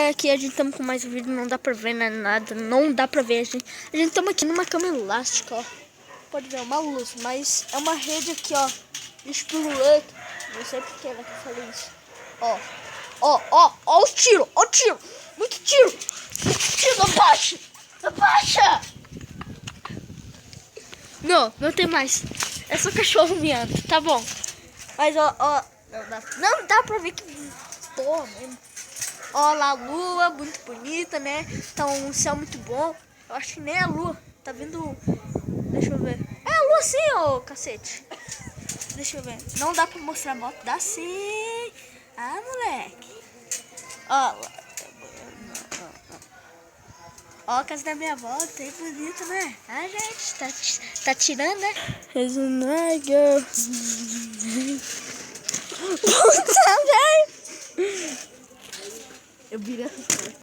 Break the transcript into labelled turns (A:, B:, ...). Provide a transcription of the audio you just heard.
A: aqui a gente estamos com mais um vídeo, não dá pra ver, né, nada, não dá pra ver, a gente estamos aqui numa cama elástica, ó. Pode ver, uma luz, mas é uma rede aqui, ó, espiruleta, não sei porque ela que falei isso. Ó os tiros, ó o tiro, muito tiro, abaixa. Não tem mais, é só cachorro miando, tá bom. Mas ó, não dá pra ver que porra mesmo. Ó lá a lua, muito bonita, né? Tá um céu muito bom. Eu acho que nem a lua, tá vendo? Deixa eu ver. É a lua sim, ô cacete. Deixa eu ver. Não dá pra mostrar a moto, dá sim. Ah, moleque. Ó a casa da minha avó, tem bonita, né? Ah, gente, tá tirando, né? Puta, velho. Eu virei